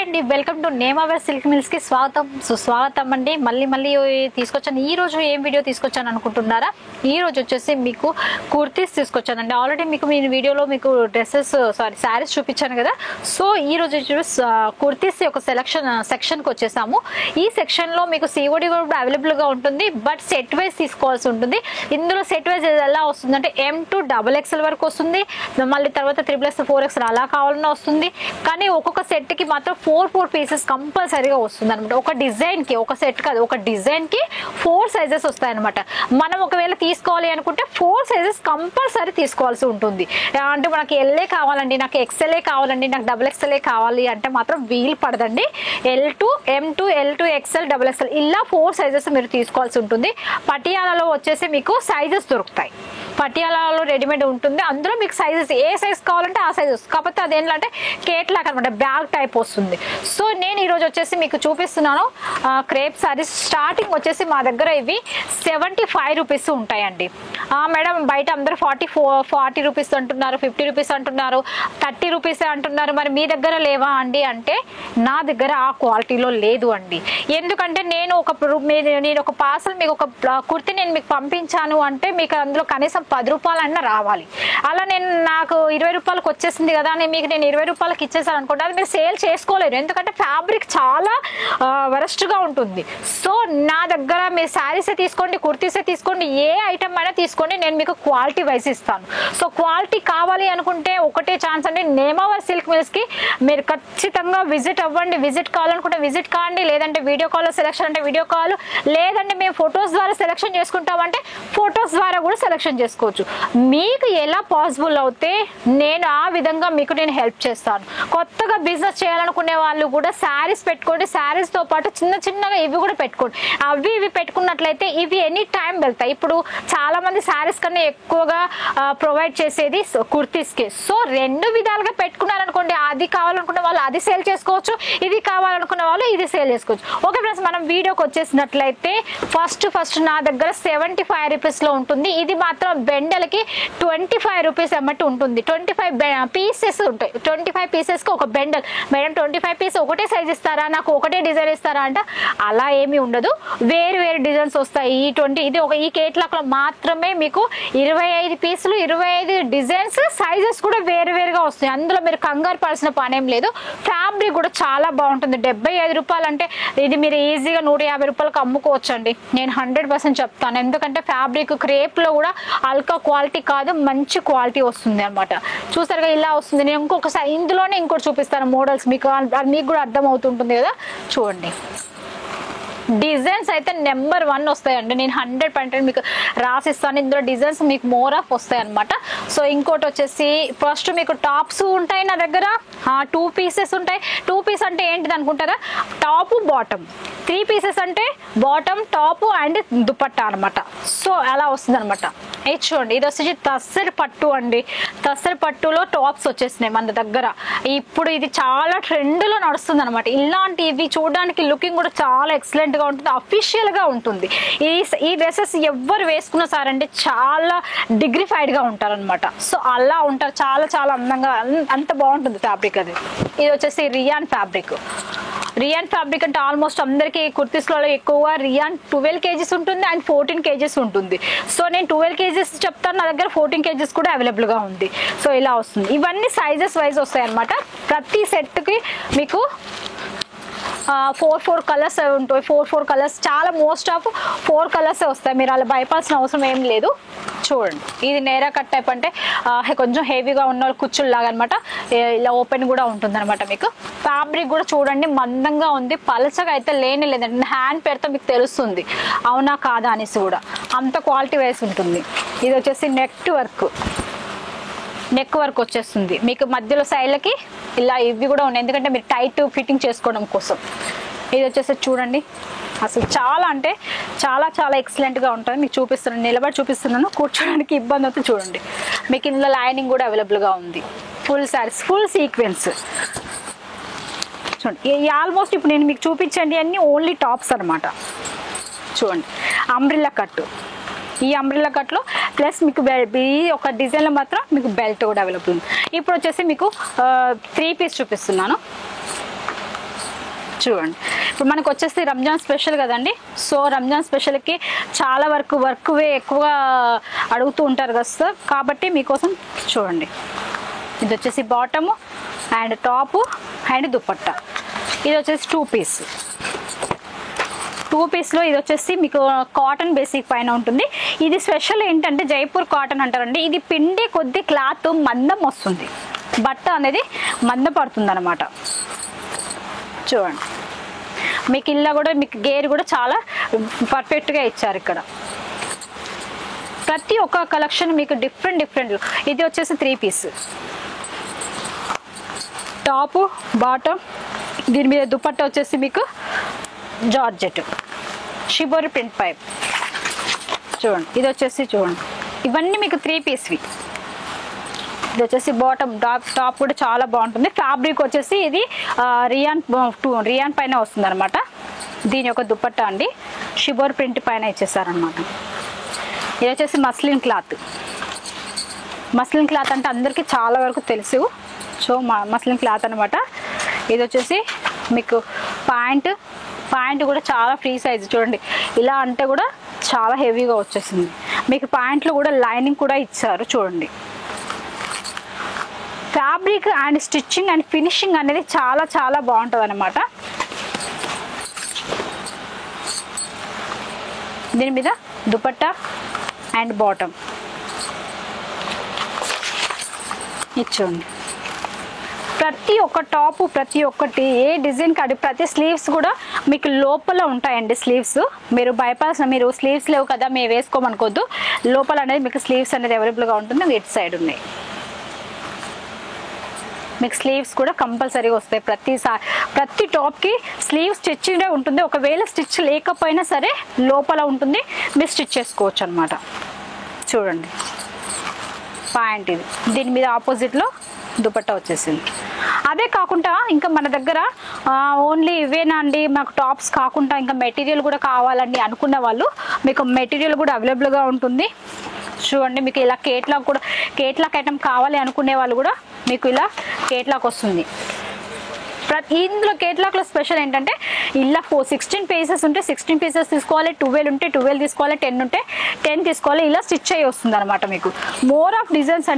అండి, welcome to నేమావేర్ silk mills కి స్వాగతం సుస్వాగతం అండి. మళ్ళీ తీసుకొచ్చాను. ఈ రోజు ఏం వీడియో తీసుకొచ్చాను అనుకుంటున్నారా? ఈ రోజు వచ్చేసి మీకు కుర్తీస్ తీసుకొచ్చానండి. ఆల్రెడీ మీకు మీ వీడియోలో మీకు శారీస్ చూపించాను కదా. సో ఈ రోజు కుర్తీస్ యొక్క సెక్షన్ కి వచ్చేసాము. ఈ సెక్షన్ లో మీకు COD కూడా అవైలబుల్ గా ఉంటుంది, బట్ సెట్ వైజ్ తీసుకోవాల్సి ఉంటుంది. ఇందులో సెట్ వైజ్ ఎలా వస్తుందంటే M to XXL వరకు వస్తుంది, మళ్ళీ తర్వాత 3X 4X అలా కావాలన్నా వస్తుంది. కానీ ఒక్కొక్క సెట్ కి మాత్రం 4 పీసెస్ కంపల్సరీగా వస్తుంది అనమాట. ఒక డిజైన్ కి, ఒక సెట్ కాదు, ఒక డిజైన్ కి 4 సైజెస్ వస్తాయి అనమాట. మనం ఒకవేళ తీసుకోవాలి అనుకుంటే 4 సైజెస్ కంపల్సరీ తీసుకోవాల్సి ఉంటుంది. అంటే మనకి LA కావాలండి, నాకు XLA కావాలండి, నాకు XXLA కావాలి అంటే మాత్రం వీలు పడదండి. M to XL XXL ఇలా 4 సైజెస్ మీరు తీసుకోవాల్సి ఉంటుంది. పటియాలలో వచ్చేసి మీకు సైజెస్ దొరుకుతాయి. పటియాలలో రెడీమేడ్ ఉంటుంది, అందులో మీకు సైజెస్ ఏ సైజ్ కావాలంటే ఆ సైజ్ వస్తుంది. కాకపోతే అదేంటంటే కేట్లాక్ అనమాట, బ్యాగ్ టైప్ వస్తుంది. సో నేను ఈరోజు వచ్చేసి మీకు చూపిస్తున్నాను క్రేప్ సారీస్. స్టార్టింగ్ వచ్చేసి మా దగ్గర ఇవి 75 రూపీస్ ఉంటాయండి. మేడం బయట అందరూ 40 రూపీస్ అంటున్నారు, 50 రూపీస్ అంటున్నారు, 30 రూపీస్ అంటున్నారు. మరి మీ దగ్గర లేవా అండి అంటే నా దగ్గర ఆ క్వాలిటీలో లేదు అండి. ఎందుకంటే నేను ఒక పార్సల్ మీకు ఒక కుర్తి నేను మీకు పంపించాను అంటే మీకు అందులో కనీసం 10 రూపాయలన్నా రావాలి. అలా నాకు 20 రూపాయలకు వచ్చేసింది కదా అని మీకు నేను 20 రూపాయలకి ఇచ్చేసాను అనుకుంటే అది మీరు సేల్ చేసుకోలేరు. ఎందుకంటే ఫ్యాబ్రిక్ చాలా వరస్ట్ గా ఉంటుంది. సో నా దగ్గర మీరు శారీసే తీసుకోండి, కుర్తీసే తీసుకోండి, ఏ ఐటమ్ అయినా తీసుకోండి, నేను మీకు క్వాలిటీ వైజ్ ఇస్తాను. సో క్వాలిటీ కావాలి అనుకుంటే ఒకటే ఛాన్స్ అండి, నేమావేర్ సిల్క్ మిల్స్ కి మీరు ఖచ్చితంగా విజిట్ అవ్వండి. విజిట్ కావాలనుకుంటే విజిట్ కాండి, లేదంటే వీడియో కాల్ సెలెక్షన్ అంటే వీడియో కాల్, లేదంటే మేము ఫొటోస్ ద్వారా సెలెక్షన్ చేసుకుంటామంటే ఫొటోస్ ద్వారా కూడా సెలెక్షన్ చేసుకోవచ్చు. మీకు ఎలా పాసిబుల్ అవుతే నేను ఆ విధంగా మీకు నేను హెల్ప్ చేస్తాను. కొత్తగా బిజినెస్ చేయాలనుకునే వాళ్ళు కూడా శారీస్ పెట్టుకోండి, శారీస్ తో పాటు చిన్నగా ఇవి కూడా పెట్టుకోండి. ఇవి పెట్టుకున్నట్లయితే ఇవి ఎనీ టైం వెళ్తాయి. ఇప్పుడు చాలా మంది శారీస్ కన్నా ఎక్కువగా ప్రొవైడ్ చేసేది కుర్తీస్ కి. సో 2 విధాలుగా పెట్టుకున్నారనుకోండి, అది కావాలనుకున్న వాళ్ళు అది సేల్ చేసుకోవచ్చు, ఇది కావాలనుకున్న వాళ్ళు ఇది సేల్ చేసుకోవచ్చు. ఓకే ఫ్రెండ్స్, మనం వీడియోకి వచ్చేసినట్లయితే ఫస్ట్ నా దగ్గర 75 రూపీస్ లో ఉంటుంది. ఇది మాత్రం బెండలకి 25 రూపీస్ అన్నట్టు ఉంటుంది. 25 పీసెస్ ఉంటాయి. 25 పీసెస్ కి ఒక బెండల్. మేడం 25 పీస్ ఒకటే సైజ్ ఇస్తారా, నాకు ఒకటే డిజైన్ ఇస్తారా అంటే అలా ఏమీ ఉండదు. వేరు డిజైన్స్ వస్తాయి. ఈ కేట్లాక్ లో మాత్రమే మీకు 25 పీసులు, 25 డిజైన్స్, సైజెస్ కూడా వేరుగా వస్తాయి. అందులో మీరు కంగారు పడాల్సిన పని ఏం లేదు. ఫ్యాబ్రిక్ కూడా చాలా బాగుంటుంది. 75 రూపాయలు అంటే ఇది మీరు ఈజీగా 150 రూపాయలకు అమ్ముకోవచ్చు అండి. నేను 100% చెప్తాను. ఎందుకంటే ఫ్యాబ్రిక్ క్రేప్ లో కూడా అల్కా క్వాలిటీ కాదు, మంచి క్వాలిటీ వస్తుంది అనమాట. చూసారుగా ఇలా వస్తుంది. నేను ఇంకొకసారి ఇందులోనే ఇంకోటి చూపిస్తాను మోడల్స్, మీకు కూడా అర్థం అవుతుంటుంది కదా. చూడండి, డిజైన్స్ అయితే నెంబర్ 1 వస్తాయండి. నేను 100% మీకు రాసిస్తాను. ఇందులో డిజైన్స్ మీకు మోర్ ఆఫ్ వస్తాయి అనమాట. సో ఇంకోటి వచ్చేసి ఫస్ట్ మీకు టాప్స్ ఉంటాయి నా దగ్గర. 2 పీసెస్ ఉంటాయి. 2 పీస్ అంటే ఏంటిది అనుకుంటారా, టాప్ బాటమ్. 3 పీసెస్ అంటే బాటమ్, టాప్ అండ్ దుపట్టా అనమాట. సో అలా వస్తుంది అనమాట. ఇది చూడండి, ఇది వచ్చేసి తస్సరి పట్టు అండి. తస్సరి పట్టులో టాప్స్ వచ్చేసినాయి మన దగ్గర. ఇప్పుడు ఇది చాలా ట్రెండ్ లో నడుస్తుంది అనమాట. ఇలాంటివి చూడడానికి లుకింగ్ కూడా చాలా ఎక్సలెంట్ గా ఉంటుంది, అఫీషియల్ గా ఉంటుంది. ఈ డ్రెస్సెస్ ఎవరు వేసుకున్నా సరే అంటే చాలా డిగ్నిఫైడ్ గా ఉంటారు అనమాట. సో అలా ఉంటారు, చాలా అందంగా, అంత బాగుంటుంది ఫ్యాబ్రిక్ అది. ఇది వచ్చేసి రియాన్ ఫ్యాబ్రిక్. రియాన్ ఫ్యాబ్రిక్ అంటే ఆల్మోస్ట్ అందరికి కుర్తీస్ లో ఎక్కువగా రియాన్ 12 kgs ఉంటుంది అండ్ 14 kgs ఉంటుంది. సో నేను 12 kgs చెప్తాను, నా దగ్గర 14 kgs కూడా అవైలబుల్ గా ఉంది. సో ఇలా వస్తుంది. ఇవన్నీ సైజెస్ వైజ్ వస్తాయి అనమాట. ప్రతి సెట్ కి మీకు 4 కలర్స్ ఉంటాయి. 4 కలర్స్, చాలా మోస్ట్ ఆఫ్ 4 కలర్స్ వస్తాయి. మీరు అలా భయపడాల్సిన అవసరం ఏం లేదు. చూడండి, ఇది నేరా కట్ టైప్ అంటే కొంచెం హెవీగా ఉన్న కుచ్చుల్లాగా అనమాట. ఇలా ఓపెన్ కూడా ఉంటుంది అనమాట. మీకు ఫ్యాబ్రిక్ కూడా చూడండి మందంగా ఉంది, పలచగా అయితే లేదండి. హ్యాండ్ పెడితే మీకు తెలుస్తుంది అవునా కాదా అనేసి కూడా, అంత క్వాలిటీ వైస్ ఉంటుంది. ఇది వచ్చేసి నెక్ వర్క్ వచ్చేస్తుంది మీకు. మధ్యలో సైడ్లకి ఇలా ఇవి కూడా ఉన్నాయి, ఎందుకంటే మీరు టైట్ ఫిట్టింగ్ చేసుకోవడం కోసం. ఇది వచ్చేసి చూడండి, అసలు చాలా అంటే చాలా ఎక్సలెంట్ గా ఉంటుంది. మీకు చూపిస్తున్నాను, నిలబడి చూపిస్తున్నాను, కూర్చోడానికి ఇబ్బంది అవుతుంది. చూడండి, మీకు ఇందులో లైనింగ్ కూడా అవైలబుల్ గా ఉంది. ఫుల్ సారీస్, ఫుల్ సీక్వెన్స్ చూడండి. ఆల్మోస్ట్ ఇప్పుడు నేను మీకు చూపించండి అన్ని ఓన్లీ టాప్స్ అనమాట. చూడండి, అంబ్రిల్లా కట్. ఈ అంబ్రిల్లా కట్లో ప్లస్ మీకు ఈ ఒక డిజైన్లో మాత్రం మీకు బెల్ట్ కూడా అవైలబుల్ ఉంది. ఇప్పుడు వచ్చేసి మీకు 3 పీస్ చూపిస్తున్నాను. చూడండి. ఇప్పుడు మనకు వచ్చేసి రంజాన్ స్పెషల్ కదండి. సో రంజాన్ స్పెషల్కి చాలా వర్క్ ఎక్కువగా అడుగుతూ ఉంటారు కదా సార్, కాబట్టి మీకోసం చూడండి. ఇది వచ్చేసి bottom and top and dupatta. ఇది వచ్చేసి 2 పీస్. 2 పీస్లో ఇది వచ్చేసి మీకు కాటన్ బేసిక్ పైన ఉంటుంది. ఇది స్పెషల్ ఏంటంటే జైపూర్ కాటన్ అంటారండి. ఇది పిండి కొద్ది క్లాత్ మందం వస్తుంది, బట్ట అనేది మంద పడుతుంది అనమాట. చూడండి, మీకు ఇల్లా కూడా మీకు గేర్ కూడా చాలా పర్ఫెక్ట్గా ఇచ్చారు ఇక్కడ. ప్రతి ఒక్క కలెక్షన్ మీకు డిఫరెంట్. ఇది వచ్చేసి 3 పీస్, టాపు బాటమ్. దీని మీద దుపట్టా వచ్చేసి మీకు జార్జెట్ షిబోరి ప్రింట్ పైప్. చూడండి, ఇది వచ్చేసి చూడండి, ఇవన్నీ మీకు 3 పీస్వి. ఇది వచ్చేసి బాటమ్, టాప్ కూడా చాలా బాగుంటుంది. ఫ్యాబ్రిక్ వచ్చేసి ఇది రియాన్ పైన వస్తుంది అనమాట. దీని యొక్క దుపట్టా అండి షిబోర్ ప్రింట్ పైన ఇచ్చేసారనమాట. ఇది వచ్చేసి మస్లిన్ క్లాత్. మస్లిన్ క్లాత్ అంటే అందరికీ చాలా వరకు తెలుసు. సో మస్లిన్ క్లాత్ అనమాట. ఇది వచ్చేసి మీకు ప్యాంట్ కూడా చాలా ఫ్రీ సైజ్. చూడండి, ఇలా అంటే కూడా చాలా హెవీగా వచ్చేసింది. మీకు ప్యాంట్లో కూడా లైనింగ్ కూడా ఇచ్చారు. చూడండి, fabric and stitching and finishing అనేది చాలా బాగుంటుంది అనమాట. దీని మీద దుపట్టా అండ్ బాటమ్ ఇచ్చుంది. ప్రతి ఒక్క టాపు ప్రతి ఒక్కటి ఏ డిజైన్ కాదు. ప్రతి స్లీవ్స్ కూడా మీకు లోపల ఉంటాయండి. స్లీవ్స్ మీరు బైపాస్ మీరు స్లీవ్స్ లేవు కదా మేము వేసుకోమనుకోవద్దు. లోపల అనేది మీకు స్లీవ్స్ అనేది అవైలబుల్గా ఉంటుంది. ఇటు సైడ్ ఉన్నాయి మీకు స్లీవ్స్ కూడా కంపల్సరీగా వస్తాయి. ప్రతి టాప్కి స్లీవ్ స్టిచ్చింగ్ ఉంటుంది. ఒకవేళ స్టిచ్ లేకపోయినా సరే లోపల ఉంటుంది, మీరు స్టిచ్ చేసుకోవచ్చు అనమాట. చూడండి, ప్యాంట్ ఇది. దీని మీద ఆపోజిట్లో దుపట్టా వచ్చేసింది. అదే కాకుండా ఇంకా మన దగ్గర ఓన్లీ ఇవేనా అండి మాకు టాప్స్ కాకుండా ఇంకా మెటీరియల్ కూడా కావాలండి అనుకున్న వాళ్ళు మీకు మెటీరియల్ కూడా అవైలబుల్గా ఉంటుంది. చూడండి, మీకు ఇలా కేట్లాక్ ఐటమ్ కావాలి అనుకునే వాళ్ళు కూడా మీకు ఇలా కేట్లాక్ వస్తుంది. ఇందులో కేట్లాక్లో స్పెషల్ ఏంటంటే ఇలా 16 పీసెస్ ఉంటే 16 పీసెస్ తీసుకోవాలి, 12 ఉంటే 12 తీసుకోవాలి, 10 ఉంటే 10 తీసుకోవాలి. ఇలా స్టిచ్ అయ్యి వస్తుంది అనమాట. మీకు మోర్ ఆఫ్ డిజైన్స్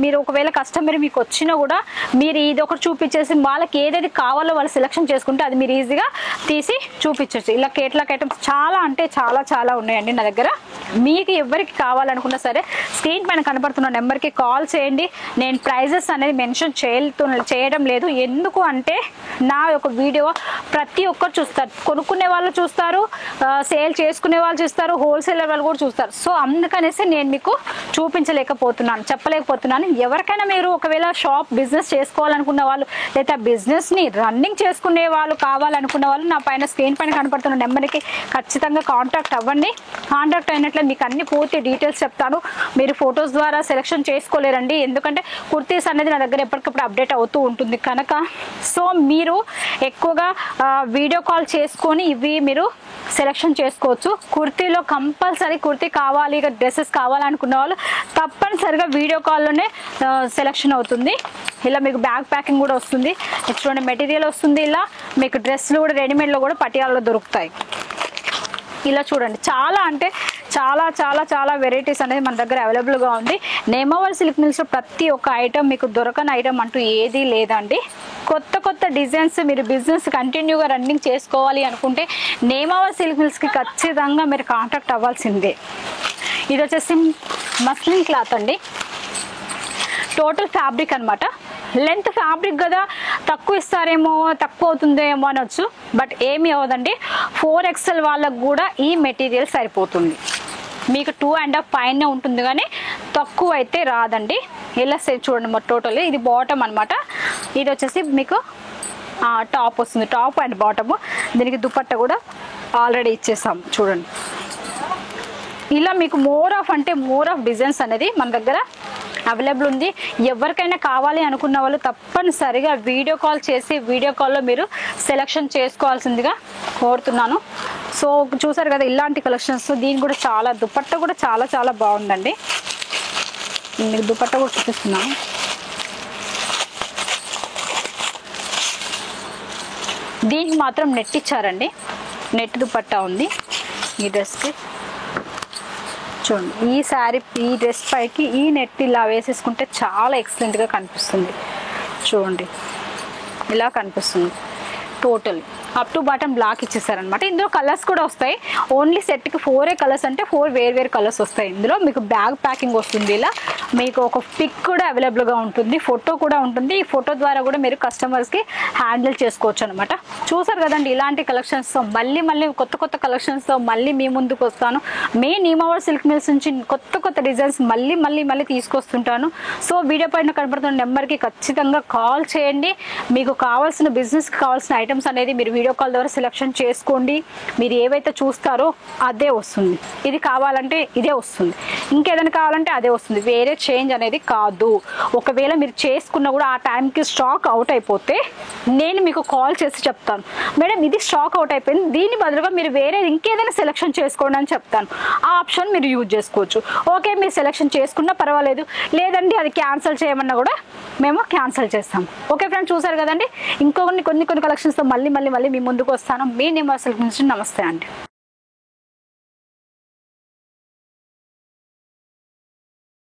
మీరు ఒకవేళ కస్టమర్ మీకు వచ్చినా కూడా మీరు ఇది ఒకటి చూపించేసి వాళ్ళకి ఏదైతే కావాలో వాళ్ళు సెలెక్షన్ చేసుకుంటే అది మీరు ఈజీగా తీసి చూపించవచ్చు. ఇలా కేట్లాక్ ఐటమ్స్ చాలా అంటే చాలా ఉన్నాయండి నా దగ్గర. మీకు ఎవరికి కావాలనుకున్నా సరే స్క్రీన్ పైన కనబడుతున్న నెంబర్కి కాల్ చేయండి. నేను ప్రైజెస్ అనేది మెన్షన్ చేయడం లేదు. ఎందుకు అంటే నా యొక్క వీడియో ప్రతి ఒక్కరు చూస్తారు. కొనుక్కునే వాళ్ళు చూస్తారు, సేల్ చేసుకునే వాళ్ళు చూస్తారు, హోల్సేలర్ వాళ్ళు కూడా చూస్తారు. సో అందుకనేసి నేను మీకు చెప్పలేకపోతున్నాను. ఎవరికైనా మీరు ఒకవేళ షాప్ బిజినెస్ చేసుకోవాలనుకున్న వాళ్ళు లేదా బిజినెస్ని రన్నింగ్ చేసుకునే వాళ్ళు కావాలనుకున్న వాళ్ళు నా పైన స్క్రీన్ పైన కనపడుతున్న నెంబర్కి ఖచ్చితంగా కాంటాక్ట్ అవ్వండి. కాంటాక్ట్ అయినట్లే మీకు అన్ని పూర్తి డీటెయిల్స్ చెప్తాను. మీరు ఫొటోస్ ద్వారా సెలెక్షన్ చేసుకోలేరండి, ఎందుకంటే కుర్తీస్ అనేది నా దగ్గర ఎప్పటికప్పుడు అప్డేట్ అవుతూ ఉంటుంది కనుక. సో మీరు ఎక్కువగా వీడియో కాల్ చేసుకొని ఇవి మీరు సెలెక్షన్ చేసుకోవచ్చు. కుర్తీలో కంపల్సరీ కుర్తీ కావాలి, డ్రెస్సెస్ కావాలనుకున్న వాళ్ళు తప్పనిసరిగా వీడియో కాల్లోనే సెలెక్షన్ అవుతుంది. ఇలా మీకు బ్యాగ్ ప్యాకింగ్ కూడా వస్తుంది, చూడండి మెటీరియల్ వస్తుంది. ఇలా మీకు డ్రెస్సులు కూడా రెడీమేడ్లో కూడా పటియాలలో దొరుకుతాయి. ఇలా చూడండి, చాలా అంటే చాలా వెరైటీస్ అనేది మన దగ్గర అవైలబుల్గా ఉంది. నేమావర్ సిల్క్ మిల్స్లో ప్రతి ఒక్క ఐటమ్ మీకు దొరకని ఐటమ్ అంటూ ఏదీ లేదండి. కొత్త డిజైన్స్ మీరు బిజినెస్ కంటిన్యూగా రన్నింగ్ చేసుకోవాలి అనుకుంటే నేమావర్ సిల్క్ మిల్స్కి ఖచ్చితంగా మీరు కాంటాక్ట్ అవ్వాల్సిందే. ఇది వచ్చేసి మస్లిన్ క్లాత్ అండి, టోటల్ ఫ్యాబ్రిక్ అనమాట. లెంత్ ఫ్యాబ్రిక్ కదా తక్కువ ఇస్తారేమో, తక్కువ అవుతుందేమో అనొచ్చు, బట్ ఏమీ అవ్వదండి. 4XL వాళ్ళకు కూడా ఈ మెటీరియల్ సరిపోతుంది. మీకు 2.5 పైన ఉంటుంది కానీ తక్కువ అయితే రాదండి. ఇలా చూడండి టోటల్ ఇది బాటమ్ అనమాట. ఇది వచ్చేసి మీకు టాప్ వస్తుంది, టాప్ అండ్ బాటము. దీనికి దుపట్టా కూడా ఆల్రెడీ ఇచ్చేసాం చూడండి. ఇలా మీకు మోర్ ఆఫ్ డిజైన్స్ అనేది మన దగ్గర అవైలబుల్ ఉంది. ఎవరికైనా కావాలి అనుకున్న వాళ్ళు తప్పనిసరిగా వీడియో కాల్ చేసి వీడియో కాల్లో మీరు సెలెక్షన్ చేసుకోవాల్సిందిగా కోరుతున్నాను. సో చూసారు కదా ఇలాంటి కలెక్షన్స్. దీని కూడా చాలా దుపట్టా కూడా చాలా బాగుందండి. మీకు దుపట్టా కూడా చూపిస్తున్నాను. దీనికి మాత్రం నెట్ ఇచ్చారండి, నెట్ దుపట్టా ఉంది ఈ డ్రెస్కి. చూడండి ఈ శారీ ఈ డ్రెస్ పైకి ఈ నెట్ ఇలా వేసేసుకుంటే చాలా ఎక్సలెంట్గా కనిపిస్తుంది. చూడండి ఇలా కనిపిస్తుంది. Total up to bottom block ఇచ్చేసారనమాట. ఇందులో కలర్స్ కూడా వస్తాయి. ఓన్లీ సెట్కి 4 కలర్స్ అంటే 4 వేరు కలర్స్ వస్తాయి. ఇందులో మీకు బ్యాగ్ ప్యాకింగ్ వస్తుంది. ఇలా మీకు ఒక పిక్ కూడా అవైలబుల్గా ఉంటుంది, ఫోటో కూడా ఉంటుంది. ఈ ఫోటో ద్వారా కూడా మీరు కస్టమర్స్కి హ్యాండిల్ చేసుకోవచ్చు అనమాట. చూసారు కదండి, ఇలాంటి కలెక్షన్స్తో మళ్ళీ కొత్త కలెక్షన్స్తో మళ్ళీ మీ ముందుకు వస్తాను. మీ నీమావర్ సిల్క్ మిల్స్ నుంచి కొత్త డిజైన్స్ మళ్ళీ తీసుకొస్తుంటాను. సో వీడియో పైన కనబడుతున్న నెంబర్కి ఖచ్చితంగా కాల్ చేయండి. మీకు కావాల్సిన బిజినెస్కి కావాల్సిన ఐటమ్స్ అనేది మీరు వీడియో కాల్ ద్వారా సెలెక్షన్ చేసుకోండి. మీరు ఏవైతే చూస్తారో అదే వస్తుంది. ఇది కావాలంటే ఇదే వస్తుంది, ఇంకేదైనా కావాలంటే అదే వస్తుంది. వేరే చేంజ్ అనేది కాదు. ఒకవేళ మీరు చేసుకున్నా కూడా ఆ టైంకి స్టాక్ అవుట్ అయిపోతే నేను మీకు కాల్ చేసి చెప్తాను, మేడం ఇది స్టాక్ అవుట్ అయిపోయింది, దీని బదులుగా మీరు వేరే ఇంకేదైనా సెలెక్షన్ చేసుకోండి అని చెప్తాను. ఆ ఆప్షన్ మీరు యూజ్ చేసుకోవచ్చు. ఓకే మీరు సెలెక్షన్ చేసుకున్నా పర్వాలేదు, లేదండి అది క్యాన్సిల్ చేయమన్నా కూడా మేము క్యాన్సిల్ చేస్తాం. ఓకే ఫ్రెండ్స్, చూసారు కదండి, కొన్ని కలెక్షన్స్తో మళ్ళీ మీ ముందుకు వస్తాను. మీ నీమావర్ సిల్క్ నుంచి నమస్తే అండి.